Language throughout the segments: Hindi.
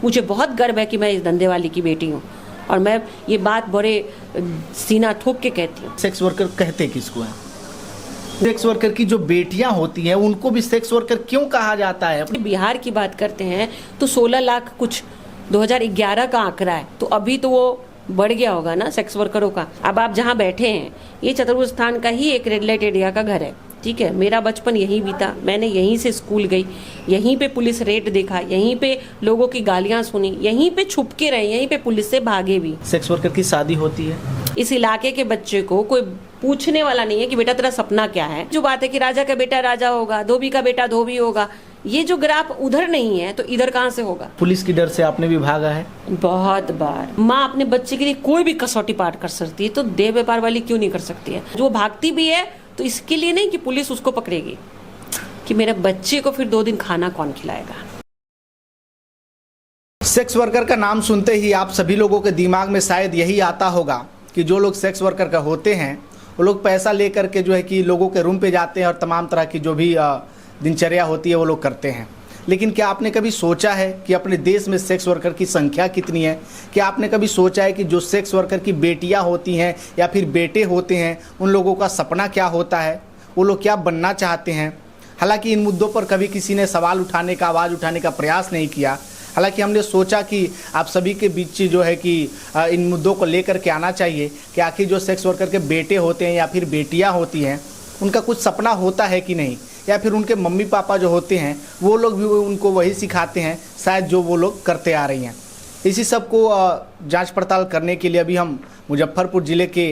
मुझे बहुत गर्व है कि मैं इस धंधे वाली की बेटी हूँ और मैं ये बात बड़े सीना ठोक के कहती हूँ। सेक्स वर्कर कहते किसको है? सेक्स वर्कर की जो बेटियां होती हैं उनको भी सेक्स वर्कर क्यों कहा जाता है? बिहार की बात करते हैं तो 16 लाख कुछ 2011 का आंकड़ा है, तो अभी तो वो बढ़ गया होगा ना सेक्स वर्करों का। अब आप जहाँ बैठे हैं ये चतुर्भुज स्थान का ही एक रेड लाइट एरिया का घर है, ठीक है। मेरा बचपन यहीं बीता, मैंने यहीं से स्कूल गई, यहीं पे पुलिस रेड देखा, यहीं पे लोगों की गालियां सुनी, यहीं पे छुप के रहे, यहीं पे पुलिस से भागे भी। सेक्स वर्कर की शादी होती है, इस इलाके के बच्चे को कोई पूछने वाला नहीं है कि बेटा तेरा सपना क्या है। जो बात है कि राजा का बेटा राजा होगा, धोबी का बेटा धोबी होगा, ये जो ग्राफ उधर नहीं है तो इधर कहाँ से होगा? पुलिस की डर से आपने भी भागा है? बहुत बार। माँ अपने बच्चे के लिए कोई भी कसौटी पार कर सकती है, तो देह व्यापार वाली क्यों नहीं कर सकती है? जो भागती भी है तो इसके लिए नहीं कि पुलिस उसको पकड़ेगी, कि मेरे बच्चे को फिर 2 दिन खाना कौन खिलाएगा। सेक्स वर्कर का नाम सुनते ही आप सभी लोगों के दिमाग में शायद यही आता होगा कि जो लोग सेक्स वर्कर का होते हैं वो लोग पैसा लेकर के जो है कि लोगों के रूम पे जाते हैं और तमाम तरह की जो भी दिनचर्या होती है वो लोग करते हैं। लेकिन क्या आपने कभी सोचा है कि अपने देश में सेक्स वर्कर की संख्या कितनी है? क्या आपने कभी सोचा है कि जो सेक्स वर्कर की बेटियां होती हैं या फिर बेटे होते हैं उन लोगों का सपना क्या होता है, वो लोग क्या बनना चाहते हैं? हालांकि इन मुद्दों पर कभी किसी ने सवाल उठाने का, आवाज़ उठाने का प्रयास नहीं किया। हालांकि हमने सोचा कि आप सभी के बीच जो है कि इन मुद्दों को लेकर के आना चाहिए कि आखिर जो सेक्स वर्कर के बेटे होते हैं या फिर बेटियां होती हैं उनका कुछ सपना होता है कि नहीं, या फिर उनके मम्मी पापा जो होते हैं वो लोग भी उनको वही सिखाते हैं शायद जो वो लोग करते आ रही हैं। इसी सब को जांच पड़ताल करने के लिए अभी हम मुजफ्फरपुर ज़िले के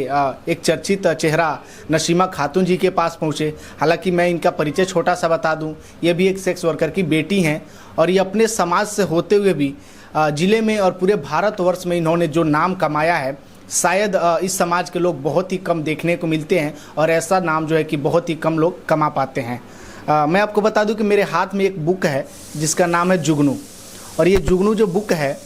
एक चर्चित चेहरा नसीमा खातून जी के पास पहुँचे। हालांकि मैं इनका परिचय छोटा सा बता दूं, ये भी एक सेक्स वर्कर की बेटी हैं और ये अपने समाज से होते हुए भी ज़िले में और पूरे भारतवर्ष में इन्होंने जो नाम कमाया है शायद इस समाज के लोग बहुत ही कम देखने को मिलते हैं और ऐसा नाम जो है कि बहुत ही कम लोग कमा पाते हैं। मैं आपको बता दूं कि मेरे हाथ में एक बुक है जिसका नाम है जुगनू, और ये जुगनू जो बुक है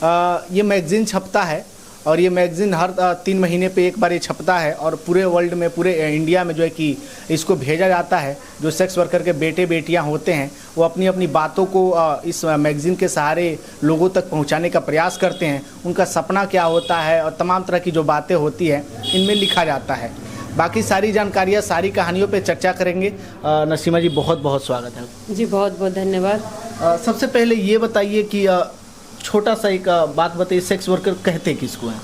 ये मैगज़ीन छपता है और ये मैगज़ीन हर 3 महीने पे एक बार ये छपता है और पूरे वर्ल्ड में, पूरे इंडिया में जो है कि इसको भेजा जाता है। जो सेक्स वर्कर के बेटे बेटियां होते हैं वो अपनी अपनी बातों को इस मैगज़ीन के सहारे लोगों तक पहुंचाने का प्रयास करते हैं। उनका सपना क्या होता है और तमाम तरह की जो बातें होती हैं इनमें लिखा जाता है। बाकी सारी जानकारियाँ, सारी कहानियों पे चर्चा करेंगे। नसीमा जी बहुत बहुत स्वागत है। जी बहुत बहुत धन्यवाद। सबसे पहले ये बताइए कि छोटा सा एक बात बताइए, सेक्स वर्कर कहते किसको है?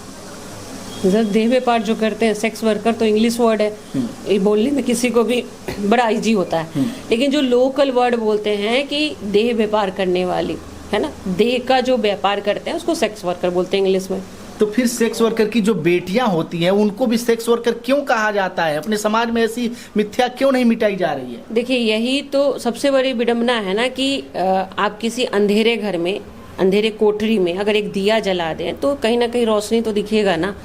सर देह व्यापार जो करते हैं, सेक्स वर्कर तो इंग्लिश वर्ड है, ये बोलने में किसी को भी बड़ा इजी होता है, लेकिन जो लोकल वर्ड बोलते हैं कि देह व्यापार करने वाली है ना, देह का जो व्यापार करते हैं उसको सेक्स वर्कर बोलते हैं इंग्लिश में। तो फिर सेक्स वर्कर की जो बेटियां होती हैं उनको भी सेक्स वर्कर क्यों कहा जाता है? अपने समाज में ऐसी मिथ्या क्यों नहीं मिटाई जा रही है? देखिए यही तो सबसे बड़ी विडंबना है ना कि आप किसी अंधेरे घर में, अंधेरे कोठरी में अगर एक दिया जला दें तो कहीं ना कहीं रोशनी तो दिखेगा ना।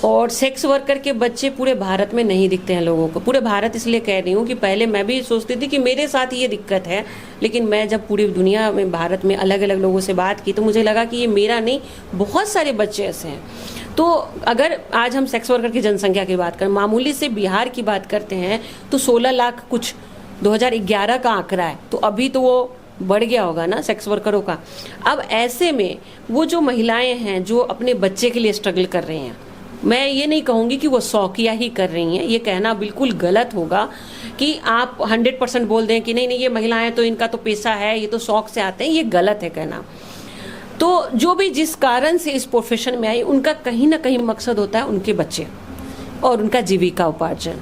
और सेक्स वर्कर के बच्चे पूरे भारत में नहीं दिखते हैं लोगों को। पूरे भारत इसलिए कह रही हूँ कि पहले मैं भी सोचती थी कि मेरे साथ ये दिक्कत है, लेकिन मैं जब पूरी दुनिया में, भारत में अलग अलग लोगों से बात की तो मुझे लगा कि ये मेरा नहीं, बहुत सारे बच्चे ऐसे हैं। तो अगर आज हम सेक्स वर्कर की जनसंख्या की बात करें, मामूली से बिहार की बात करते हैं तो 16 लाख कुछ 2011 का आंकड़ा है, तो अभी तो वो बढ़ गया होगा ना सेक्स वर्करों का। अब ऐसे में वो जो महिलाएं हैं जो अपने बच्चे के लिए स्ट्रगल कर रही हैं, मैं ये नहीं कहूँगी कि वो शौकिया ही कर रही हैं, ये कहना बिल्कुल गलत होगा कि आप 100% बोल दें कि नहीं नहीं ये महिलाएं तो इनका तो पेशा है, ये तो शौक से आते हैं, ये गलत है कहना। तो जो भी जिस कारण से इस प्रोफेशन में आई उनका कहीं ना कहीं मकसद होता है उनके बच्चे और उनका जीविका उपार्जन।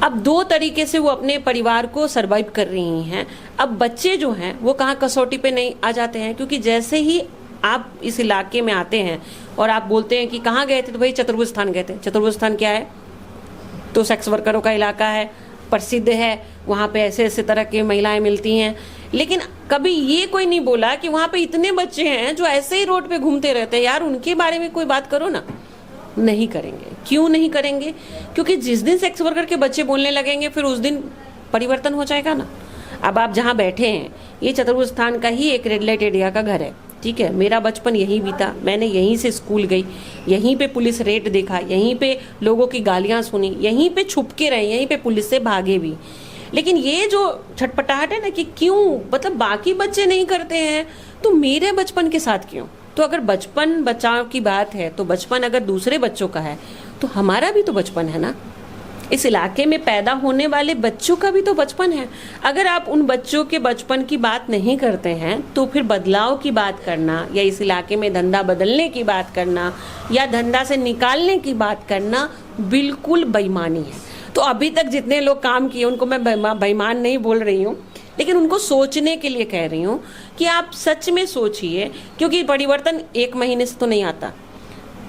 अब 2 तरीके से वो अपने परिवार को सर्वाइव कर रही हैं। अब बच्चे जो हैं वो कहाँ कसौटी पे नहीं आ जाते हैं, क्योंकि जैसे ही आप इस इलाके में आते हैं और आप बोलते हैं कि कहाँ गए थे, तो भाई चतुर्भुज स्थान गए थे। चतुर्भुज स्थान क्या है? तो सेक्स वर्करों का इलाका है, प्रसिद्ध है, वहाँ पे ऐसे ऐसे तरह की महिलाएं मिलती हैं। लेकिन कभी ये कोई नहीं बोला कि वहाँ पे इतने बच्चे हैं जो ऐसे ही रोड पे घूमते रहते हैं, यार उनके बारे में कोई बात करो ना। नहीं करेंगे। क्यों नहीं करेंगे? क्योंकि जिस दिन सेक्स वर्कर के बच्चे बोलने लगेंगे फिर उस दिन परिवर्तन हो जाएगा ना। अब आप जहाँ बैठे हैं ये चतुर्भुज स्थान का ही एक रेड लाइट एरिया का घर है, ठीक है। मेरा बचपन यहीं बीता, मैंने यहीं से स्कूल गई, यहीं पे पुलिस रेड देखा, यहीं पे लोगों की गालियां सुनी, यहीं पे छुप के रहे, यहीं पे पुलिस से भागे भी। लेकिन ये जो छटपटाहट है ना कि क्यों, मतलब बाकी बच्चे नहीं करते हैं तो मेरे बचपन के साथ क्यों? तो अगर बचपन बचाव की बात है तो बचपन अगर दूसरे बच्चों का है तो हमारा भी तो बचपन है ना। इस इलाके में पैदा होने वाले बच्चों का भी तो बचपन है। अगर आप उन बच्चों के बचपन की बात नहीं करते हैं तो फिर बदलाव की बात करना या इस इलाके में धंधा बदलने की बात करना या धंधा से निकालने की बात करना बिल्कुल बेईमानी है। तो अभी तक जितने लोग काम किए उनको मैं बेईमान नहीं बोल रही हूँ, लेकिन उनको सोचने के लिए कह रही हूँ कि आप सच में सोचिए, क्योंकि परिवर्तन 1 महीने से तो नहीं आता,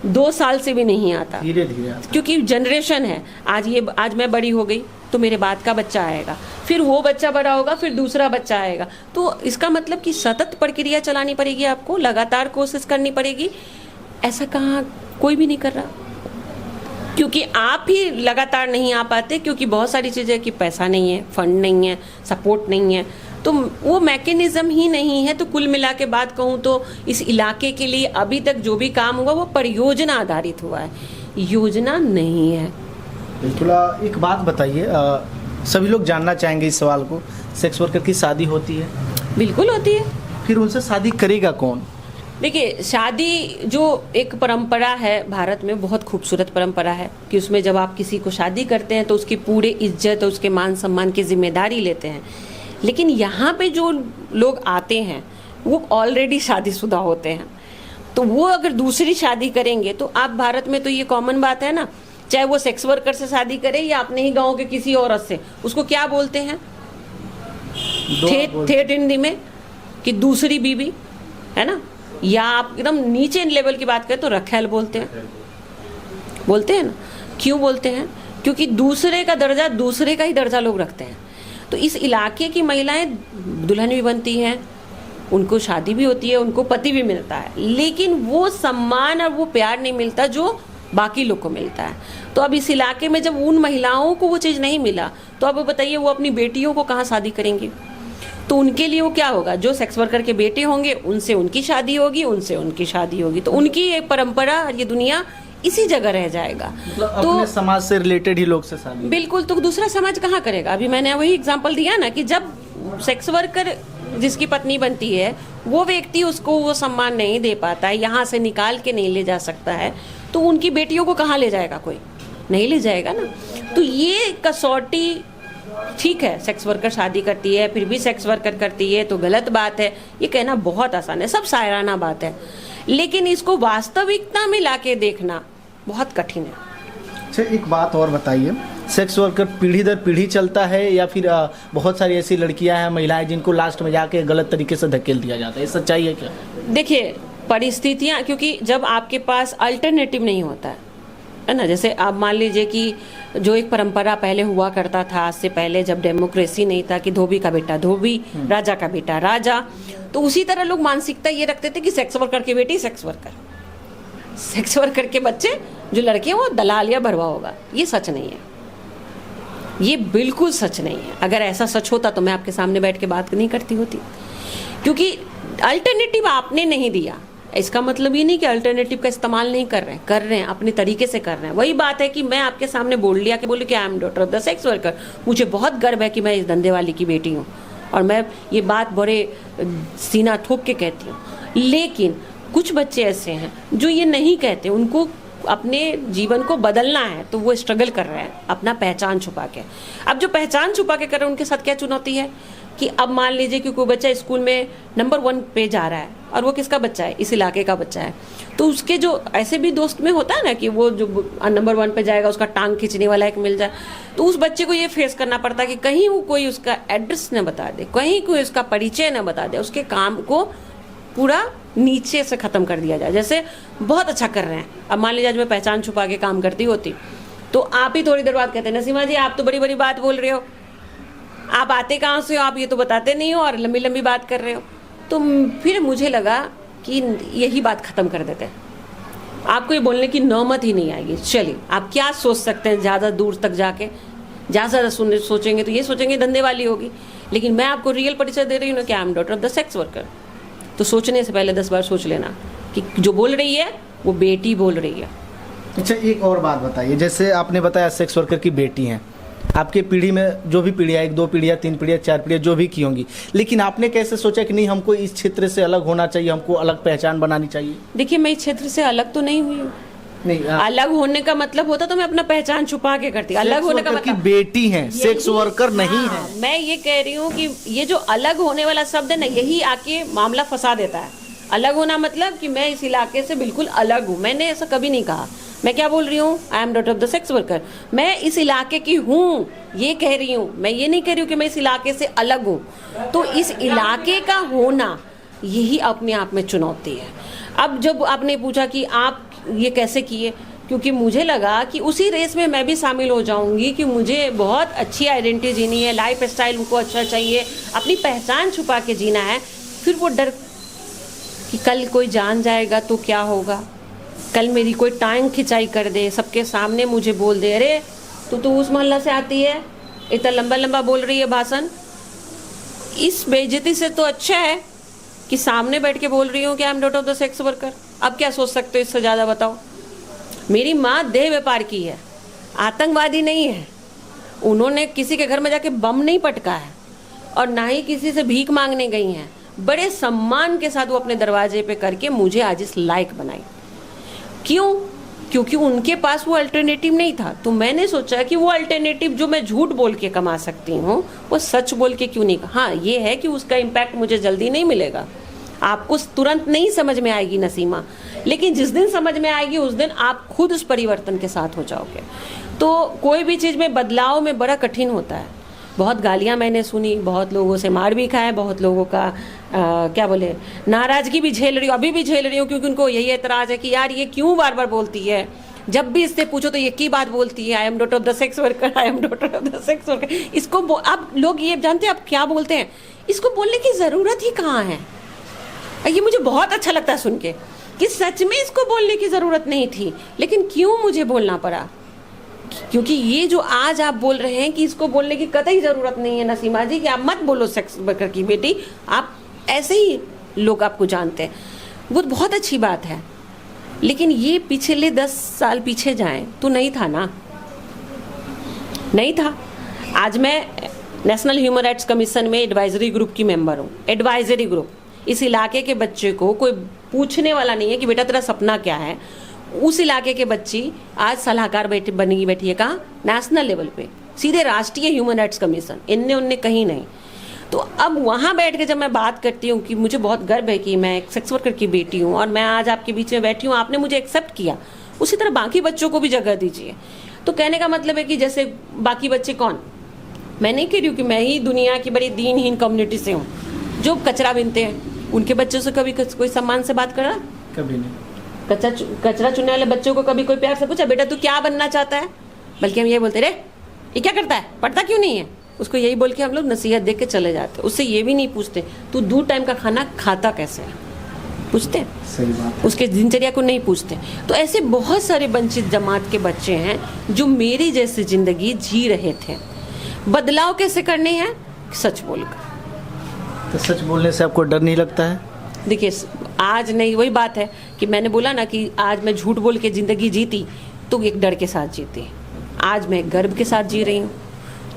2 साल से भी नहीं आता, धीरे धीरे आता। क्योंकि जनरेशन है। आज मैं बड़ी हो गई तो मेरे बाद का बच्चा आएगा, फिर वो बच्चा बड़ा होगा, फिर दूसरा बच्चा आएगा। तो इसका मतलब कि सतत प्रक्रिया चलानी पड़ेगी, आपको लगातार कोशिश करनी पड़ेगी। ऐसा कहाँ कोई भी नहीं कर रहा, क्योंकि आप ही लगातार नहीं आ पाते, क्योंकि बहुत सारी चीज़ें कि पैसा नहीं है, फंड नहीं है, सपोर्ट नहीं है, तो वो मैकेनिज्म ही नहीं है। तो कुल मिला के बात कहूँ तो इस इलाके के लिए अभी तक जो भी काम हुआ वो परियोजना आधारित हुआ है, योजना नहीं है। बिल्कुल। एक बात बताइए, सभी लोग जानना चाहेंगे इस सवाल को, सेक्स वर्कर की शादी होती है? बिल्कुल होती है। फिर उनसे शादी करेगा कौन? देखिए, शादी जो एक परंपरा है भारत में, बहुत खूबसूरत परंपरा है कि उसमें जब आप किसी को शादी करते हैं तो उसकी पूरे इज्जत और उसके मान सम्मान की जिम्मेदारी लेते हैं। लेकिन यहाँ पे जो लोग आते हैं वो ऑलरेडी शादीशुदा होते हैं, तो वो अगर दूसरी शादी करेंगे तो आप भारत में तो ये कॉमन बात है ना, चाहे वो सेक्स वर्कर से शादी करे या अपने ही गांव के किसी औरत से, उसको क्या बोलते हैं ठेठ हिंदी में कि दूसरी बीबी, है ना। या आप एकदम नीचे लेवल की बात करें तो रखेल बोलते हैं ना। क्यों बोलते हैं? क्योंकि दूसरे का दर्जा, दूसरे का ही दर्जा लोग रखते हैं। तो इस इलाके की महिलाएं दुल्हन भी बनती हैं, उनको शादी भी होती है, उनको पति भी मिलता है, लेकिन वो सम्मान और वो प्यार नहीं मिलता जो बाकी लोग को मिलता है। तो अब इस इलाके में जब उन महिलाओं को वो चीज़ नहीं मिला तो अब बताइए वो अपनी बेटियों को कहाँ शादी करेंगी? तो उनके लिए वो क्या होगा, जो सेक्स वर्कर के बेटे होंगे उनसे उनकी शादी होगी, उनसे उनकी शादी होगी, तो उनकी ये परंपरा और ये दुनिया इसी जगह रह जाएगा। मतलब तो अपने समाज से रिलेटेड ही लोग से शादी? बिल्कुल। तो दूसरा समाज कहाँ करेगा? अभी मैंने वही एग्जांपल दिया ना कि जब सेक्स वर्कर जिसकी पत्नी बनती है वो व्यक्ति उसको वो सम्मान नहीं दे पाता है, यहाँ से निकाल के नहीं ले जा सकता है, तो उनकी बेटियों को कहाँ ले जाएगा? कोई नहीं ले जाएगा ना। तो ये कसौटी, ठीक है सेक्स वर्कर शादी करती है फिर भी सेक्स वर्कर करती है तो गलत बात है, ये कहना बहुत आसान है, सब शायराना बात है, लेकिन इसको वास्तविकता में लाके देखना बहुत कठिन है। अच्छा, एक बात और बताइए, सेक्स वर्कर पीढ़ी दर पीढ़ी चलता है या फिर बहुत सारी ऐसी लड़कियां हैं, महिलाएं जिनको लास्ट में जाके गलत तरीके से धकेल दिया जाता है, ये सच्चाई है क्या? देखिए, परिस्थितियां, क्योंकि जब आपके पास अल्टरनेटिव नहीं होता है ना, जैसे आप मान लीजिए कि जो एक परंपरा पहले हुआ करता था, आज से पहले जब डेमोक्रेसी नहीं था कि धोबी का बेटा धोबी, राजा का बेटा राजा, तो उसी तरह लोग मानसिकता ये रखते थे कि सेक्स वर्कर की बेटी सेक्स वर्कर, सेक्स वर्कर के बच्चे जो लड़के हैं वो दलाल या भरवा होगा। ये सच नहीं है, ये बिल्कुल सच नहीं है। अगर ऐसा सच होता तो मैं आपके सामने बैठ के बात नहीं करती होती, क्योंकि अल्टरनेटिव आपने नहीं दिया। इसका मतलब ये नहीं कि अल्टरनेटिव का इस्तेमाल नहीं कर रहे हैं, अपने तरीके से कर रहे हैं। वही बात है कि मैं आपके सामने बोल लिया कि I am daughter of the sex worker, मुझे बहुत गर्व है कि मैं इस धंधे वाली की बेटी हूँ, और मैं ये बात बड़े सीना ठोक के कहती हूँ। लेकिन कुछ बच्चे ऐसे हैं जो ये नहीं कहते, उनको अपने जीवन को बदलना है, तो वो स्ट्रगल कर रहे हैं अपना पहचान छुपा के। अब जो पहचान छुपा के कर रहे हैं उनके साथ क्या चुनौती है कि अब मान लीजिए कि कोई बच्चा स्कूल में नंबर 1 पे जा रहा है और वो किसका बच्चा है? इस इलाके का बच्चा है, तो उसके जो ऐसे भी दोस्त में होता है ना कि वो जो नंबर 1 पे जाएगा उसका टांग खींचने वाला एक मिल जाए, तो उस बच्चे को ये फेस करना पड़ता है कि कहीं वो कोई उसका एड्रेस न बता दे, कहीं कोई उसका परिचय न बता दे, उसके काम को पूरा नीचे से ख़त्म कर दिया जाए। जैसे बहुत अच्छा कर रहे हैं, अब मान लीजिए आज मैं पहचान छुपा के काम करती होती तो आप ही थोड़ी देर बाद कहते हैं नसीमा जी आप तो बड़ी बड़ी बात बोल रहे हो, आप आते कहाँ से हो, आप ये तो बताते नहीं हो और लंबी लंबी बात कर रहे हो। तो फिर मुझे लगा कि यही बात ख़त्म कर देते हैं, आपको ये बोलने की नौबत ही नहीं आएगी। चलिए, आप क्या सोच सकते हैं ज़्यादा दूर तक जाके, ज़्यादा सोचेंगे तो ये सोचेंगे धंधे वाली होगी, लेकिन मैं आपको रियल परिचय दे रही हूँ ना कि I am daughter of the sex worker. तो सोचने से पहले 10 बार सोच लेना कि जो बोल रही है वो बेटी बोल रही है। अच्छा, एक और बात बताइए, जैसे आपने बताया सेक्स वर्कर की बेटी हैं, आपके पीढ़ी में जो भी पीढ़ियाँ, 1 2 पीढ़ियाँ, 3 पीढ़ियाँ, 4 पीढ़ियाँ जो भी की होंगी, लेकिन आपने कैसे सोचा कि नहीं हमको इस क्षेत्र से अलग होना चाहिए, हमको अलग पहचान बनानी चाहिए? देखिए, मैं इस क्षेत्र से अलग तो नहीं हुई हूँ। नहीं, अलग होने का मतलब होता तो मैं अपना पहचान छुपा के करती। अलग होने का की मतलब बेटी हैं, सेक्स वर्कर नहीं है। मैं ये कह रही हूँ कि ये जो अलग होने वाला शब्द है ना, यही आके मामला फंसा देता है। अलग होना मतलब कि मैं इस इलाके से बिल्कुल अलग हूँ, मैंने ऐसा कभी नहीं कहा। मैं क्या बोल रही हूँ, I am daughter of the sex worker, मैं इस इलाके की हूँ, ये कह रही हूँ। मैं ये नहीं कह रही हूँ कि मैं इस इलाके से अलग हूँ। तो इस इलाके का होना यही अपने आप में चुनौती है। अब जब आपने पूछा कि आप ये कैसे किए, क्योंकि मुझे लगा कि उसी रेस में मैं भी शामिल हो जाऊंगी कि मुझे बहुत अच्छी आइडेंटिटी जीनी है, लाइफ स्टाइल उनको अच्छा चाहिए, अपनी पहचान छुपा के जीना है। फिर वो डर कि कल कोई जान जाएगा तो क्या होगा, कल मेरी कोई टांग खिंचाई कर दे, सबके सामने मुझे बोल दे, अरे तू उस मोहल्ला से आती है, इतना लंबा लंबा बोल रही है भाषण। इस बेइज्जती से तो अच्छा है कि सामने बैठ के बोल रही हूँ कि I am daughter of the sex worker. अब क्या सोच सकते हो इससे ज़्यादा, बताओ। मेरी माँ देह व्यापार की है, आतंकवादी नहीं है। उन्होंने किसी के घर में जाके बम नहीं पटका है और ना ही किसी से भीख मांगने गई हैं। बड़े सम्मान के साथ वो अपने दरवाजे पे करके मुझे आज इस लायक बनाई। क्यों? क्योंकि उनके पास वो अल्टरनेटिव नहीं था। तो मैंने सोचा कि वो अल्टरनेटिव जो मैं झूठ बोल के कमा सकती हूँ, वो सच बोल के क्यों नहीं। हाँ, ये है कि उसका इम्पैक्ट मुझे जल्दी नहीं मिलेगा, आपको तुरंत नहीं समझ में आएगी नसीमा, लेकिन जिस दिन समझ में आएगी उस दिन आप खुद उस परिवर्तन के साथ हो जाओगे। तो कोई भी चीज़ में बदलाव में बड़ा कठिन होता है। बहुत गालियाँ मैंने सुनी, बहुत लोगों से मार भी खाया, बहुत लोगों का क्या बोले नाराज़गी भी झेल रही हूँ, अभी भी झेल रही हूँ, क्योंकि उनको यही एतराज़ है कि यार ये क्यों बार बार बोलती है, जब भी इससे पूछो तो एक ही बात बोलती है, I am daughter of the sex worker, I am daughter of the sex worker. इसको आप लोग ये जानते हैं आप क्या बोलते हैं, इसको बोलने की ज़रूरत ही कहाँ है। ये मुझे बहुत अच्छा लगता है सुन के कि सच में इसको बोलने की ज़रूरत नहीं थी, लेकिन क्यों मुझे बोलना पड़ा। क्योंकि ये जो आज आप बोल रहे हैं कि इसको बोलने की कतई ज़रूरत नहीं है नसीमा जी, कि आप मत बोलो सेक्स वर्कर की बेटी, आप ऐसे ही लोग आपको जानते हैं, वो बहुत अच्छी बात है। लेकिन ये पिछले 10 साल पीछे जाएं तो नहीं था ना, नहीं था। आज मैं नेशनल ह्यूमन राइट्स कमीशन में एडवाइजरी ग्रुप की मेंबर हूँ। एडवाइजरी ग्रुप, इस इलाके के बच्चे को कोई पूछने वाला नहीं है कि बेटा तेरा सपना क्या है। उस इलाके के बच्ची आज सलाहकार बनी बैठी है, कहाँ? नेशनल लेवल पे, सीधे राष्ट्रीय ह्यूमन राइट्स कमीशन, इनने उनने कहीं नहीं। तो अब वहाँ बैठ के जब मैं बात करती हूँ कि मुझे बहुत गर्व है कि मैं एक सेक्स वर्कर की बेटी हूँ और मैं आज आपके बीच में बैठी हूँ, आपने मुझे एक्सेप्ट किया, उसी तरह बाकी बच्चों को भी जगह दीजिए। तो कहने का मतलब है कि जैसे बाकी बच्चे कौन, मैं नहीं कह रही हूँ कि मैं ही दुनिया की बड़ी दीनहीन कम्युनिटी से हूँ, जो कचरा बीनते हैं उनके बच्चों से कभी कोई सम्मान से बात कर रहा? कभी नहीं। कचरा चुनने वाले बच्चों को कभी कोई प्यार से पूछा बेटा तू क्या बनना चाहता है? बल्कि हम ये बोलते रे ये क्या करता है, पढ़ता क्यों नहीं है, उसको यही बोल के हम लोग नसीहत दे के चले जाते। उससे ये भी नहीं पूछते तू 2 टाइम का खाना खाता कैसे है, पूछते हैं? सही बात है। उसके दिनचर्या को नहीं पूछते। तो ऐसे बहुत सारे वंचित जमात के बच्चे हैं जो मेरी जैसी जिंदगी जी रहे थे। बदलाव कैसे करने हैं? सच बोलकर। तो सच बोलने से आपको डर नहीं लगता है? देखिए, आज नहीं, वही बात है कि मैंने बोला ना कि आज मैं झूठ बोल के ज़िंदगी जीती तो एक डर के साथ जीती, आज मैं गर्व के साथ जी रही हूँ।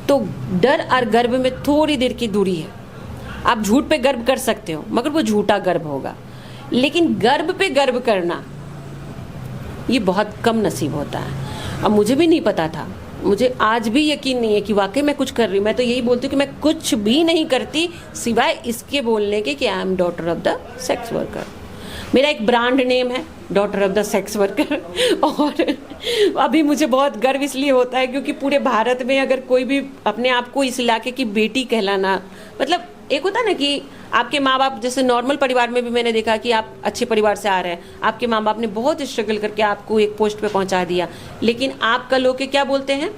तो डर और गर्व में थोड़ी देर की दूरी है। आप झूठ पे गर्व कर सकते हो मगर वो झूठा गर्व होगा, लेकिन गर्व पे गर्व करना ये बहुत कम नसीब होता है। अब मुझे भी नहीं पता था, मुझे आज भी यकीन नहीं है कि वाकई मैं कुछ कर रही हूँ। मैं तो यही बोलती हूँ कि मैं कुछ भी नहीं करती सिवाय इसके बोलने के कि I am daughter of the sex worker. मेरा एक ब्रांड नेम है daughter of the sex worker. और अभी मुझे बहुत गर्व इसलिए होता है क्योंकि पूरे भारत में अगर कोई भी अपने आप को इस इलाके की बेटी कहलाना, मतलब एक होता है ना कि आपके माँ बाप, जैसे नॉर्मल परिवार में भी मैंने देखा कि आप अच्छे परिवार से आ रहे हैं, आपके माँ बाप ने बहुत स्ट्रगल करके आपको एक पोस्ट पे पहुंचा दिया, लेकिन आपका लोग के क्या बोलते हैं,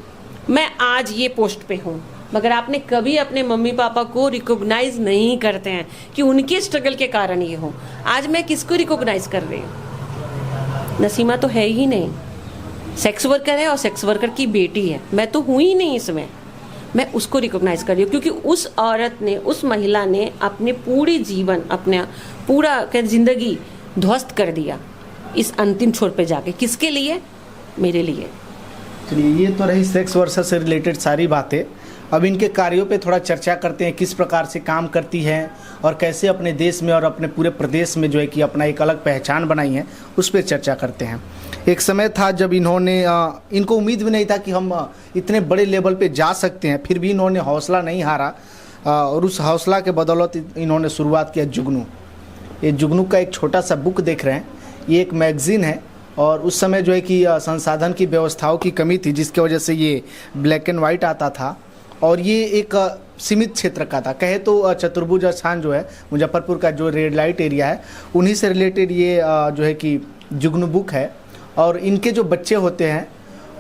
मैं आज ये पोस्ट पे हूँ, मगर आपने कभी अपने मम्मी पापा को रिकॉग्नाइज नहीं करते हैं कि उनके स्ट्रगल के कारण ये हो। आज मैं किसको रिकॉग्नाइज कर रही हूँ? नसीमा तो है ही नहीं, सेक्स वर्कर है और सेक्स वर्कर की बेटी है, मैं तो हूँ ही नहीं इसमें। मैं उसको रिकॉग्नाइज कर रही हूँ क्योंकि उस औरत ने, उस महिला ने अपने पूरे जीवन, अपना पूरा जिंदगी ध्वस्त कर दिया इस अंतिम छोर पे जाके। किसके लिए? मेरे लिए। चलिए, ये तो रही सेक्स वर्कर से रिलेटेड सारी बातें। अब इनके कार्यों पे थोड़ा चर्चा करते हैं, किस प्रकार से काम करती है और कैसे अपने देश में और अपने पूरे प्रदेश में जो है कि अपना एक अलग पहचान बनाई है, उस पर चर्चा करते हैं। एक समय था जब इन्होंने इनको उम्मीद भी नहीं था कि हम इतने बड़े लेवल पे जा सकते हैं, फिर भी इन्होंने हौसला नहीं हारा और उस हौसला के बदौलत इन्होंने शुरुआत किया जुगनू। ये जुगनू का एक छोटा सा बुक देख रहे हैं, ये एक मैगज़ीन है और उस समय जो है कि संसाधन की व्यवस्थाओं की कमी थी, जिसकी वजह से ये ब्लैक एंड वाइट आता था और ये एक सीमित क्षेत्र का था। कहे तो चतुर्भुज स्थान जो है मुजफ्फरपुर का जो रेड लाइट एरिया है, उन्हीं से रिलेटेड ये जो है कि जुगनू बुक है। और इनके जो बच्चे होते हैं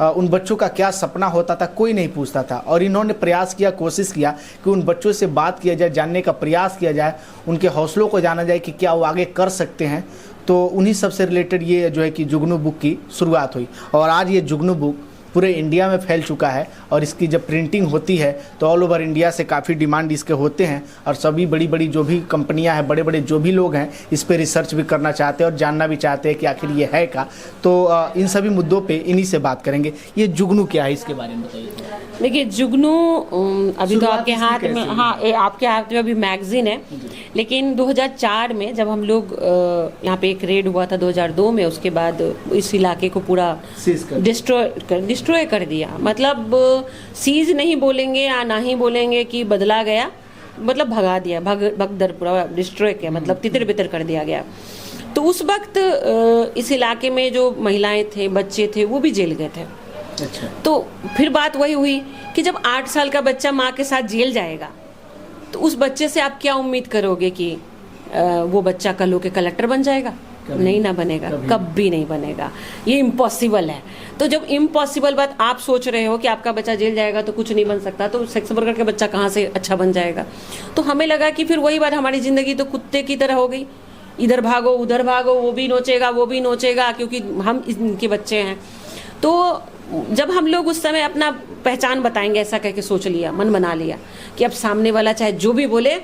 उन बच्चों का क्या सपना होता था कोई नहीं पूछता था, और इन्होंने प्रयास किया, कोशिश किया कि उन बच्चों से बात किया जाए, जानने का प्रयास किया जाए, उनके हौसलों को जाना जाए कि क्या वो आगे कर सकते हैं। तो उन्हीं सब से रिलेटेड ये जो है कि जुगनू बुक की शुरुआत हुई और आज ये जुगनू बुक पूरे इंडिया में फैल चुका है और इसकी जब प्रिंटिंग होती है तो ऑल ओवर इंडिया से काफ़ी डिमांड इसके होते हैं और सभी बड़ी बड़ी जो भी कंपनियां हैं, बड़े बड़े जो भी लोग हैं, इस पे रिसर्च भी करना चाहते हैं और जानना भी चाहते हैं कि आखिर ये है क्या। तो इन सभी मुद्दों पे इन्हीं से बात करेंगे। ये जुगनू क्या है, इसके बारे में बताइए। देखिए, जुगनू अभी तो आपके हाथ में, हाँ आपके हाथ में अभी मैगजीन है, लेकिन 2004 में जब हम लोग यहाँ पे एक रेड हुआ था 2002 में, उसके बाद इस इलाके को पूरा डिस्ट्रॉय कर दिया। मतलब सीज नहीं बोलेंगे या ना ही बोलेंगे कि बदला गया, मतलब भगा दिया, भगदड़ पूरा डिस्ट्रॉय किया, मतलब तितर बितर कर दिया गया। तो उस वक्त इस इलाके में जो महिलाएं थे, बच्चे थे, वो भी जेल गए थे। अच्छा। तो फिर बात वही हुई कि जब 8 साल का बच्चा माँ के साथ जेल जाएगा तो उस बच्चे से आप क्या उम्मीद करोगे कि वो बच्चा कल होके कलेक्टर बन जाएगा? नहीं ना बनेगा, कभी नहीं बनेगा, ये इम्पॉसिबल है। तो जब इम्पॉसिबल बात आप सोच रहे हो कि आपका बच्चा जेल जाएगा तो कुछ नहीं बन सकता, तो सेक्स वर्कर का बच्चा कहाँ से अच्छा बन जाएगा? तो हमें लगा कि फिर वही बात, हमारी जिंदगी तो कुत्ते की तरह हो गई, इधर भागो उधर भागो, वो भी नोचेगा वो भी नोचेगा, क्योंकि हम इनके बच्चे हैं। तो जब हम लोग उस समय अपना पहचान बताएंगे, ऐसा कह के सोच लिया, मन बना लिया कि अब सामने वाला चाहे जो भी बोले,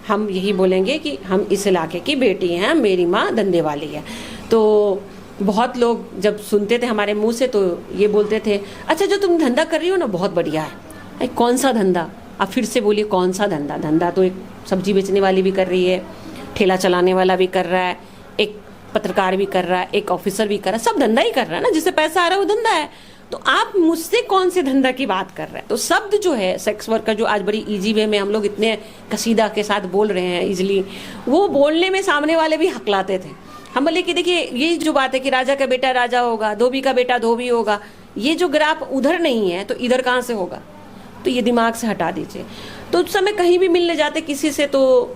हम यही बोलेंगे कि हम इस इलाके की बेटी हैं, मेरी माँ धंधे वाली है। तो बहुत लोग जब सुनते थे हमारे मुंह से तो ये बोलते थे, अच्छा जो तुम धंधा कर रही हो ना बहुत बढ़िया है। अरे कौन सा धंधा? आप फिर से बोलिए, कौन सा धंधा? धंधा तो एक सब्जी बेचने वाली भी कर रही है, ठेला चलाने वाला भी कर रहा है, एक पत्रकार भी कर रहा है, एक ऑफिसर भी कर रहा है, सब धंधा ही कर रहा है ना, जिससे पैसा आ रहा है वो धंधा है। तो आप मुझसे कौन से धंधा की बात कर रहे हैं? तो शब्द जो है सेक्स वर्कर, जो आज बड़ी इजी वे में हम लोग इतने कसीदा के साथ बोल रहे हैं इजीली, वो बोलने में सामने वाले भी हकलाते थे। हम बोले कि देखिए, ये जो बात है कि राजा का बेटा राजा होगा, धोबी का बेटा धोबी होगा, ये जो ग्राफ उधर नहीं है तो इधर कहाँ से होगा? तो ये दिमाग से हटा दीजिए। तो उस समय कहीं भी मिलने जाते किसी से तो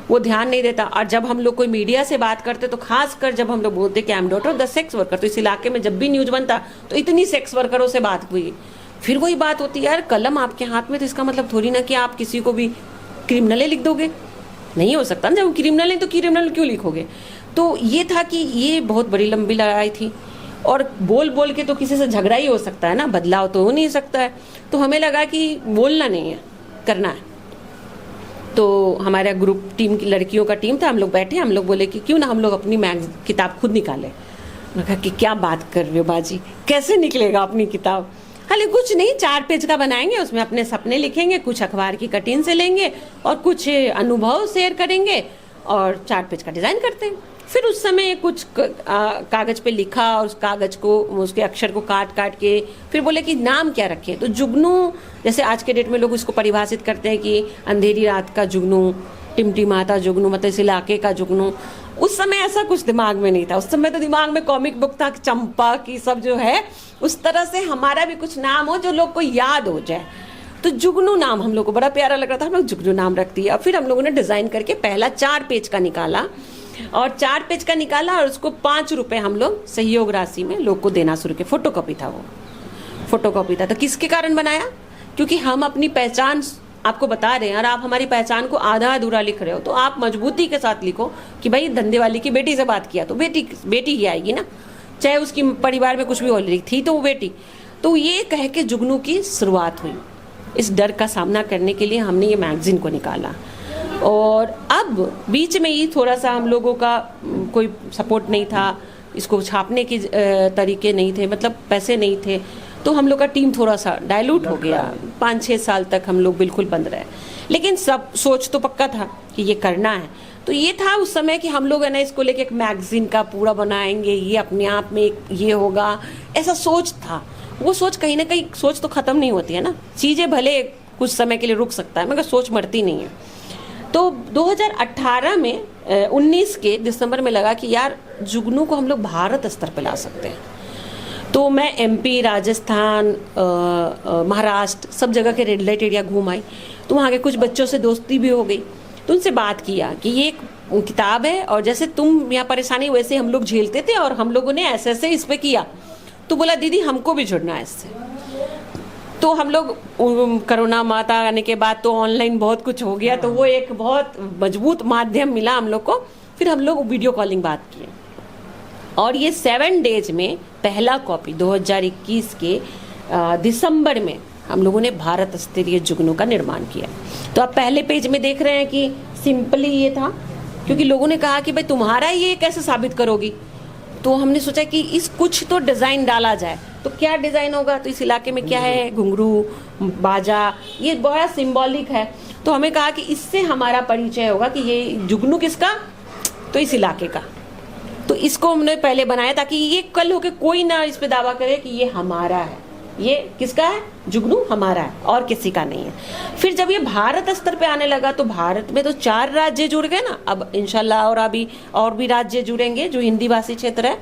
वो ध्यान नहीं देता। और जब हम लोग कोई मीडिया से बात करते तो खास कर जब हम लोग बोलते कि I am daughter of the sex worker, तो इस इलाके में जब भी न्यूज बनता तो इतनी सेक्स वर्करों से बात हुई। फिर वही बात होती है, यार कलम आपके हाथ में तो इसका मतलब थोड़ी ना कि आप किसी को भी क्रिमिनल लिख दोगे, नहीं हो सकता ना। जब क्रिमिनल है तो क्रिमिनल क्यों लिखोगे? तो ये था कि ये बहुत बड़ी लंबी लड़ाई थी और बोल बोल के तो किसी से झगड़ा ही हो सकता है ना, बदलाव तो हो नहीं सकता है। तो हमें लगा कि बोलना नहीं है, करना है। तो हमारा ग्रुप टीम की लड़कियों का टीम था, हम लोग बैठे, हम लोग बोले कि क्यों ना हम लोग अपनी किताब खुद निकालें। मैं कहा कि क्या बात कर रहे हो बाजी, कैसे निकलेगा अपनी किताब? हालांकि कुछ नहीं, 4 पेज का बनाएंगे, उसमें अपने सपने लिखेंगे, कुछ अखबार की कटिंग से लेंगे और कुछ अनुभव शेयर करेंगे और 4 पेज का डिज़ाइन करते हैं। फिर उस समय कुछ कागज पे लिखा और उस कागज को, उसके अक्षर को काट काट के फिर बोले कि नाम क्या रखें। तो जुगनू, जैसे आज के डेट में लोग इसको परिभाषित करते हैं कि अंधेरी रात का जुगनू, टिमटिमाता जुगनू, मतलब इस इलाके का जुगनू। उस समय ऐसा कुछ दिमाग में नहीं था। उस समय तो दिमाग में कॉमिक बुक था, चंपा की सब जो है, उस तरह से हमारा भी कुछ नाम हो जो लोग को याद हो जाए। तो जुगनू नाम हम लोग को बड़ा प्यारा लग रहा था, हम लोग जुगनू नाम रख दिया। फिर हम लोगों ने डिज़ाइन करके पहला 4 पेज का निकाला और 4 पेज का निकाला और उसको 5 रुपए हम लोग सहयोग राशि में लोग को देना शुरू किया। फोटोकॉपी था, वो फोटोकॉपी था। तो किसके कारण बनाया? क्योंकि हम अपनी पहचान आपको बता रहे हैं और आप हमारी पहचान को आधा अधूरा लिख रहे हो, तो आप मजबूती के साथ लिखो कि भाई धंधे वाली की बेटी से बात किया तो बेटी ही आएगी ना, चाहे उसकी परिवार में कुछ भी हो रही थी तो वो बेटी। तो ये कह के जुगनू की शुरुआत हुई। इस डर का सामना करने के लिए हमने ये मैगजीन को निकाला। और अब बीच में ही थोड़ा सा हम लोगों का कोई सपोर्ट नहीं था, इसको छापने के तरीके नहीं थे, मतलब पैसे नहीं थे। तो हम लोग का टीम थोड़ा सा डाइल्यूट हो गया। 5-6 साल तक हम लोग बिल्कुल बंद रहे, लेकिन सब सोच तो पक्का था कि ये करना है। तो ये था उस समय कि हम लोग है ना इसको लेके एक मैगजीन का पूरा बनाएंगे, ये अपने आप में एक ये होगा, ऐसा सोच था। वो सोच कहीं ना कहीं सोच तो खत्म नहीं होती है ना, चीज़ें भले कुछ समय के लिए रुक सकता है मगर सोच मरती नहीं है। तो 2018 में 19 के दिसंबर में लगा कि यार जुगनू को हम लोग भारत स्तर पे ला सकते हैं। तो मैं एमपी, राजस्थान, महाराष्ट्र सब जगह के रेड लाइट एरिया घूम आई। तो वहाँ के कुछ बच्चों से दोस्ती भी हो गई, तो उनसे बात किया कि ये एक किताब है और जैसे तुम यहाँ परेशानी वैसे हम लोग झेलते थे और हम लोगों ने ऐसे ऐसे इस पे किया। तो बोला दीदी हमको भी जुड़ना है इससे। तो हम लोग कोरोना माता आने के बाद तो ऑनलाइन बहुत कुछ हो गया, तो वो एक बहुत मजबूत माध्यम मिला हम लोग को। फिर हम लोग वीडियो कॉलिंग बात किए और ये 7 डेज में पहला कॉपी 2021 के दिसंबर में हम लोगों ने भारत स्तरीय जुगनू का निर्माण किया। तो आप पहले पेज में देख रहे हैं कि सिंपली ये था, क्योंकि लोगों ने कहा कि भाई तुम्हारा ये कैसे साबित करोगी। तो हमने सोचा कि इस कुछ तो डिज़ाइन डाला जाए। तो क्या डिज़ाइन होगा, तो इस इलाके में क्या है, घुंघरू, बाजा, ये बड़ा सिंबॉलिक है। तो हमें कहा कि इससे हमारा परिचय होगा कि ये जुगनू किसका, तो इस इलाके का। तो इसको हमने पहले बनाया ताकि ये कल होके कोई ना इस पे दावा करे कि ये हमारा है, ये किसका है, जुगनू हमारा है और किसी का नहीं है। फिर जब ये भारत स्तर पे आने लगा तो भारत में तो 4 राज्य जुड़ गए ना, अब इंशाल्लाह और अभी और भी राज्य जुड़ेंगे जो हिंदी भाषी क्षेत्र है।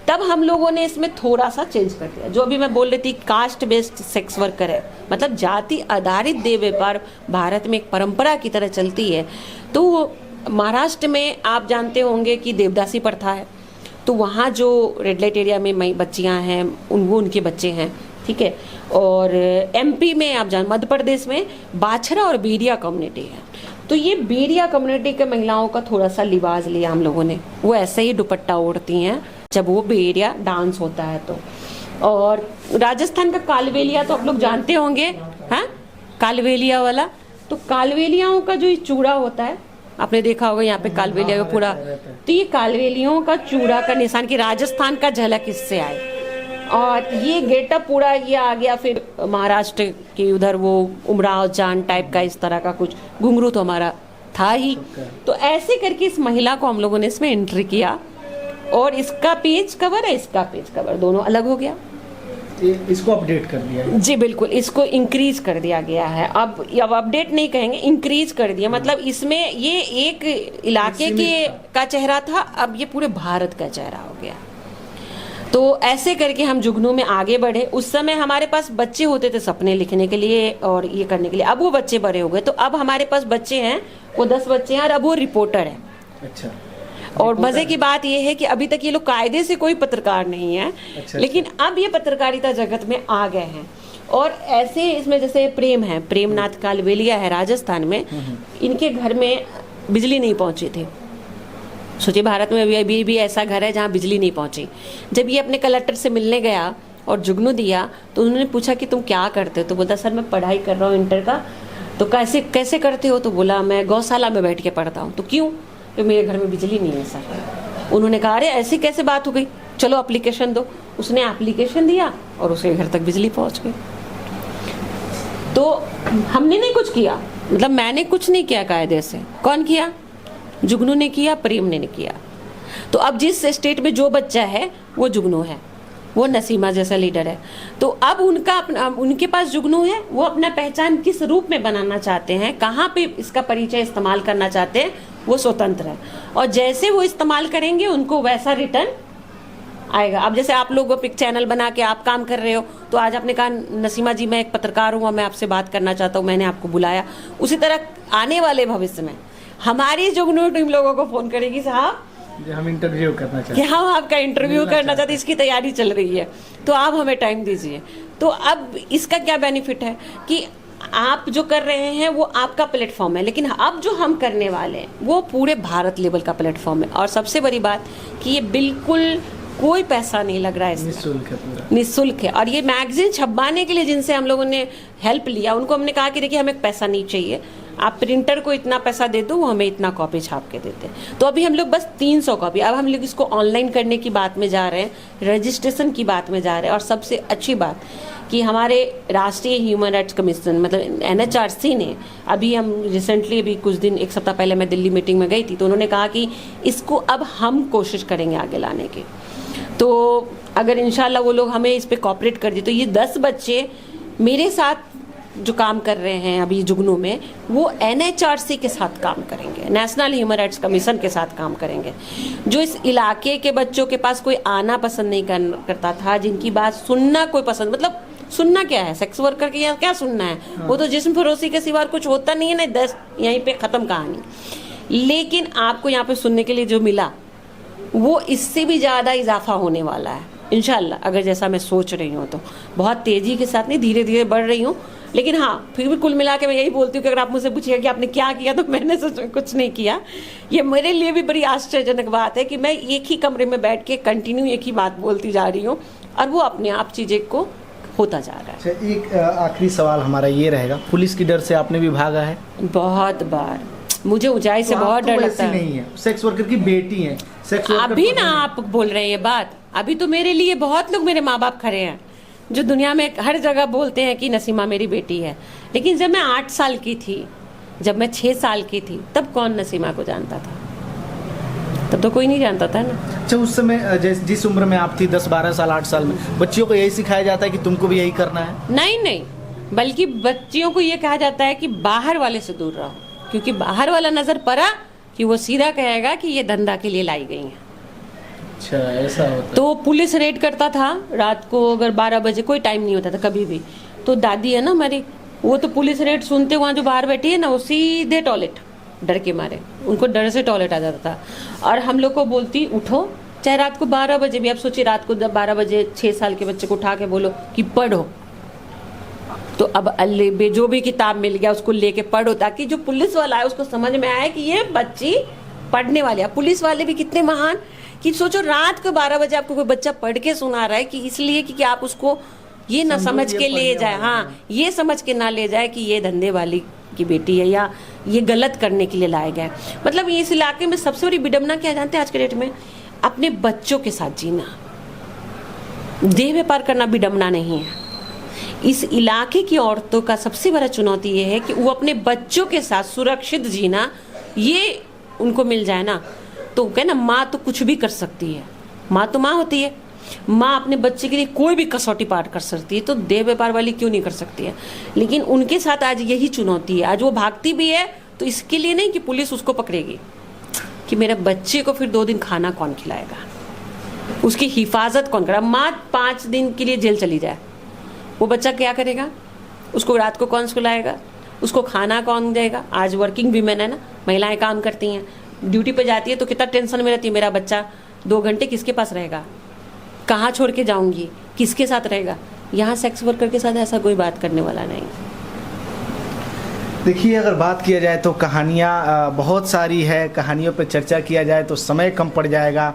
तब हम लोगों ने इसमें थोड़ा सा चेंज कर दिया। जो अभी मैं बोल रही थी कास्ट बेस्ड सेक्स वर्कर है, मतलब जाति आधारित देह व्यापार भारत में एक परंपरा की तरह चलती है। तो महाराष्ट्र में आप जानते होंगे कि देवदासी प्रथा है, तो वहाँ जो रेड लाइट एरिया में बच्चियाँ हैं वो उनके बच्चे हैं, ठीक है। और एमपी में आप मध्य प्रदेश में बाछरा और बेरिया कम्युनिटी है। तो ये बेरिया कम्युनिटी के महिलाओं का थोड़ा सा लिबास लिया हम लोगों ने, वो ऐसे ही दुपट्टा ओढ़ती हैं जब वो बेरिया डांस होता है। तो और राजस्थान का कालबेलिया तो आप लोग जानते होंगे, हाँ, कालबेलिया वाला। तो कालबेलियाओं का जो चूड़ा होता है आपने देखा होगा यहाँ पे कालबेलिया का पूरा, तो ये कालबेलियों का चूड़ा का निशान की राजस्थान का झलक इससे आए। और ये गेटअप पूरा ये आ गया। फिर महाराष्ट्र के उधर वो उमराव जान टाइप का इस तरह का कुछ घुंघरू तो हमारा था ही। तो ऐसे करके इस महिला को हम लोगों ने इसमें एंट्री किया और इसका पेज कवर है, इसका पेज कवर दोनों अलग हो गया। इसको अपडेट कर दिया है। जी बिल्कुल, इसको इंक्रीज कर दिया गया है। अब अपडेट नहीं कहेंगे, इंक्रीज कर दिया। मतलब इसमें ये एक इलाके के का चेहरा था, अब ये पूरे भारत का चेहरा हो गया। तो ऐसे करके हम जुगनू में आगे बढ़े। उस समय हमारे पास बच्चे होते थे सपने लिखने के लिए और ये करने के लिए, अब वो बच्चे बड़े हो गए। तो अब हमारे पास बच्चे हैं, वो 10 बच्चे हैं और अब वो रिपोर्टर है। अच्छा। और मजे की बात ये है कि अभी तक ये लोग कायदे से कोई पत्रकार नहीं है। अच्छा, लेकिन अब ये पत्रकारिता जगत में आ गए हैं। और ऐसे इसमें जैसे प्रेम है, प्रेमनाथ कालबेलिया है राजस्थान में, इनके घर में बिजली नहीं पहुंची थी। सोचिए भारत में अभी भी ऐसा घर है जहाँ बिजली नहीं पहुंची। जब ये अपने कलेक्टर से मिलने गया और जुगनू दिया तो उन्होंने पूछा कि तुम क्या करते हो, तो बोलता सर मैं पढ़ाई कर रहा हूँ इंटर का। तो कैसे करते हो, तो बोला मैं गौशाला में बैठ के पढ़ता हूँ। तो क्यों, तो मेरे घर में बिजली नहीं है सर। उन्होंने कहा अरे ऐसी कैसे बात हो गई, चलो एप्लीकेशन दो। उसने एप्लीकेशन दिया और उसके घर तक बिजली पहुंच गई। तो हमने नहीं कुछ किया, मतलब मैंने कुछ नहीं किया कायदे से। कौन किया, जुगनू ने किया, प्रेम ने किया। तो अब जिस स्टेट में जो बच्चा है वो जुगनू है, वो नसीमा जैसा लीडर है। तो अब उनके पास जुगनू है, वो अपना पहचान किस रूप में बनाना चाहते हैं, कहाँ पे इसका परिचय इस्तेमाल करना चाहते हैं, वो स्वतंत्र है। और जैसे वो इस्तेमाल करेंगे उनको वैसा रिटर्न आएगा। अब जैसे आप लोग एक चैनल बना के आप काम कर रहे हो, तो आज आपने कहा नसीमा जी मैं एक पत्रकार हूँ, मैं आपसे बात करना चाहता हूँ, मैंने आपको बुलाया। उसी तरह आने वाले भविष्य में हमारी जुगनू टीम लोगों को फोन करेगी, साहब हम इंटरव्यू करना चाहते हैं, हम आपका इंटरव्यू करना चाहते हैं, इसकी तैयारी चल रही है, तो आप हमें टाइम दीजिए। तो अब इसका क्या बेनिफिट है कि आप जो कर रहे हैं वो आपका प्लेटफॉर्म है, लेकिन अब जो हम करने वाले हैं वो पूरे भारत लेवल का प्लेटफॉर्म है। और सबसे बड़ी बात कि ये बिल्कुल कोई पैसा नहीं लग रहा है इसमें, निःशुल्क है पूरा, निःशुल्क है। और ये मैगजीन छपवाने के लिए जिनसे हम लोगों ने हेल्प लिया उनको हमने कहा कि देखिए हमें पैसा नहीं चाहिए, आप प्रिंटर को इतना पैसा दे दो, वो हमें इतना कॉपी छाप के देते हैं। तो अभी हम लोग बस 300 कॉपी, अब हम लोग इसको ऑनलाइन करने की बात में जा रहे हैं, रजिस्ट्रेशन की बात में जा रहे हैं। और सबसे अच्छी बात कि हमारे राष्ट्रीय ह्यूमन राइट्स कमीशन मतलब NHRC ने अभी हम रिसेंटली अभी कुछ दिन एक सप्ताह पहले मैं दिल्ली मीटिंग में गई थी, तो उन्होंने कहा कि इसको अब हम कोशिश करेंगे आगे लाने की। तो अगर इंशाल्लाह वो लोग हमें इस पे कॉपरेट कर दिए तो ये 10 बच्चे मेरे साथ जो काम कर रहे हैं अभी जुगनू में, वो NHRC के साथ काम करेंगे, नेशनल ह्यूमन राइट्स कमीशन के साथ काम करेंगे। जो इस इलाके के बच्चों के पास कोई आना पसंद नहीं करता था, जिनकी बात सुनना कोई पसंद, मतलब सुनना क्या है, सेक्स वर्कर के यहाँ क्या सुनना है, वो तो जिस्म फरोशी के सिवा कुछ होता नहीं है ना, 10 यहीं पे ख़त्म कहानी। लेकिन आपको यहाँ पे सुनने के लिए जो मिला वो इससे भी ज़्यादा इजाफा होने वाला है इंशाल्लाह, अगर जैसा मैं सोच रही हूँ तो। बहुत तेज़ी के साथ नहीं, धीरे धीरे बढ़ रही हूँ, लेकिन हाँ फिर भी कुल मिला के मैं यही बोलती हूँ कि अगर आप मुझसे पूछिएगा कि आपने क्या किया, तो मैंने कुछ नहीं किया। ये मेरे लिए भी बड़ी आश्चर्यजनक बात है कि मैं एक ही कमरे में बैठ के कंटिन्यू एक ही बात बोलती जा रही हूँ और वो अपने आप चीज़ें को होता जा रहा है। एक आखिरी सवाल हमारा ये रहेगा, पुलिस की डर से आपने भी भागा है? बहुत बार मुझे ऊंचाई से बहुत डर लगता है। नहीं है, सेक्स वर्कर की बेटी है, सेक्स वर्कर अभी ना आप बोल रहे हैं ये बात, अभी तो मेरे लिए बहुत लोग, मेरे माँ बाप खड़े हैं जो दुनिया में हर जगह बोलते हैं कि नसीमा मेरी बेटी है। लेकिन जब मैं 8 साल की थी, जब मैं 6 साल की थी, तब कौन नसीमा को जानता था? तब तो कोई नहीं जानता था ना। अच्छा, उस समय जिस उम्र में आप थी, 10-12 साल 8 साल में, बच्चियों को यही सिखाया जाता है कि तुमको भी यही करना है? नहीं नहीं, बल्कि बच्चियों को ये कहा जाता है कि बाहर वाले से दूर रहो, क्योंकि बाहर वाला नजर पड़ा कि वो सीधा कहेगा कि ये धंधा के लिए लाई गई है। अच्छा, ऐसा होता। तो पुलिस रेड करता था रात को, अगर 12 बजे, कोई टाइम नहीं होता था कभी भी। तो दादी है ना हमारी, वो तो पुलिस रेड सुनते वहाँ जो बाहर बैठी है ना, वो सीधे टॉयलेट, डर के मारे, उनको डर से टॉयलेट आ जाता था। और हम लोग को बोलती उठो, चाहे रात को 12 बजे भी। आप सोचिए रात को 12 बजे 6 साल के बच्चे को उठा के बोलो कि पढ़ो, तो अब अल्ले जो भी किताब मिल गया उसको लेके पढ़ो, ताकि जो पुलिस वाला है उसको समझ में आए कि ये बच्ची पढ़ने वाली है। पुलिस वाले भी कितने महान कि सोचो रात को 12 बजे आपको कोई बच्चा पढ़ के सुना रहा है, कि इसलिए कि आप उसको ये ना समझ के ले जाए, हाँ ये समझ के ना ले जाए कि ये धंधे वाली की बेटी है या ये गलत करने के लिए लाए गए। मतलब इस इलाके में सबसे बड़ी विडम्बना क्या जानते हैं आज के डेट में? अपने बच्चों के साथ जीना। देह व्यापार करना विडम्बना नहीं है। इस इलाके की औरतों का सबसे बड़ा चुनौती ये है कि वो अपने बच्चों के साथ सुरक्षित जीना, ये उनको मिल जाए ना, तो क्या ना, माँ तो कुछ भी कर सकती है, माँ तो माँ होती है, माँ अपने बच्चे के लिए कोई भी कसौटी पार कर सकती है, तो देह व्यापार वाली क्यों नहीं कर सकती है? लेकिन उनके साथ आज यही चुनौती है। आज वो भागती भी है तो इसके लिए नहीं कि पुलिस उसको पकड़ेगी, कि मेरे बच्चे को फिर 2 दिन खाना कौन खिलाएगा, उसकी हिफाजत कौन करेगा। माँ 5 दिन के लिए जेल चली जाए, वो बच्चा क्या करेगा? उसको रात को कौन सुलाएगा? उसको खाना कौन देगा? आज वर्किंग वीमेन है ना, महिलाएं काम करती हैं, ड्यूटी पे जाती है तो कितना टेंशन में रहती है, मेरा बच्चा 2 घंटे किसके पास रहेगा, कहाँ छोड़ के जाऊंगी, किसके साथ रहेगा। यहाँ सेक्स वर्कर के साथ ऐसा कोई बात करने वाला नहीं। देखिए, अगर बात किया जाए तो कहानियाँ बहुत सारी है, कहानियों पर चर्चा किया जाए तो समय कम पड़ जाएगा।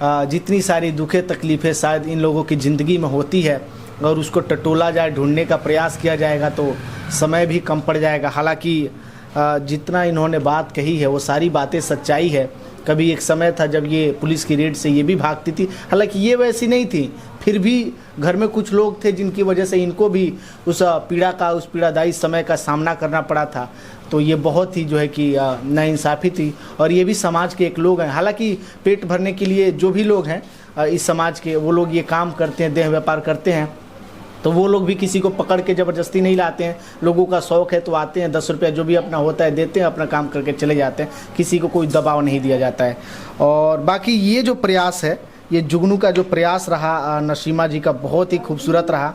जितनी सारी दुखें तकलीफ़ें शायद इन लोगों की ज़िंदगी में होती है, और उसको टटोला जाए, ढूंढने का प्रयास किया जाएगा तो समय भी कम पड़ जाएगा। हालांकि जितना इन्होंने बात कही है वो सारी बातें सच्चाई है। कभी एक समय था जब ये पुलिस की रेड से ये भी भागती थी, हालांकि ये वैसी नहीं थी, फिर भी घर में कुछ लोग थे जिनकी वजह से इनको भी उस पीड़ादायी समय का सामना करना पड़ा था। तो ये बहुत ही जो है कि नाइंसाफ़ी थी, और ये भी समाज के एक लोग हैं। हालांकि पेट भरने के लिए जो भी लोग हैं इस समाज के, वो लोग ये काम करते हैं, देह व्यापार करते हैं, तो वो लोग भी किसी को पकड़ के ज़बरदस्ती नहीं लाते हैं। लोगों का शौक़ है तो आते हैं, 10 रुपया जो भी अपना होता है देते हैं, अपना काम करके चले जाते हैं, किसी को कोई दबाव नहीं दिया जाता है। और बाकी ये जो प्रयास है, ये जुगनू का जो प्रयास रहा नसीमा जी का, बहुत ही खूबसूरत रहा।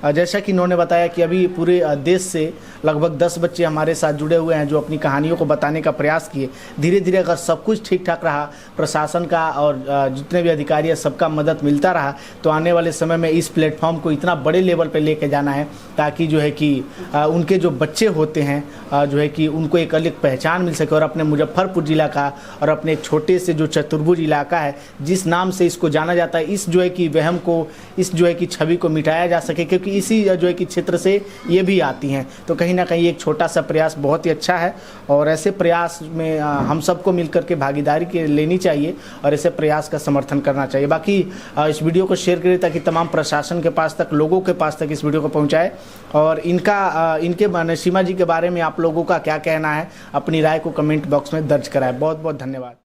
जैसा कि इन्होंने बताया कि अभी पूरे देश से लगभग 10 बच्चे हमारे साथ जुड़े हुए हैं जो अपनी कहानियों को बताने का प्रयास किए। धीरे धीरे अगर सब कुछ ठीक ठाक रहा, प्रशासन का और जितने भी अधिकारी हैं सबका मदद मिलता रहा, तो आने वाले समय में इस प्लेटफॉर्म को इतना बड़े लेवल पर लेके जाना है ताकि जो है कि उनके जो बच्चे होते हैं जो है कि उनको एक अलग पहचान मिल सके, और अपने मुजफ्फरपुर ज़िला का और अपने एक छोटे से जो चतुर्भुज इलाका है जिस नाम से इसको जाना जाता है, इस जो है कि वहम को, इस जो है कि छवि को मिटाया जा सके। क्योंकि क्योंकि इसी जो है कि क्षेत्र से ये भी आती हैं। तो कहीं ना कहीं एक छोटा सा प्रयास बहुत ही अच्छा है और ऐसे प्रयास में हम सबको मिलकर के भागीदारी के लेनी चाहिए और ऐसे प्रयास का समर्थन करना चाहिए। बाकी इस वीडियो को शेयर करें ताकि तमाम प्रशासन के पास तक, लोगों के पास तक इस वीडियो को पहुँचाए। और इनके सीमा जी के बारे में आप लोगों का क्या कहना है, अपनी राय को कमेंट बॉक्स में दर्ज कराएं। बहुत बहुत धन्यवाद।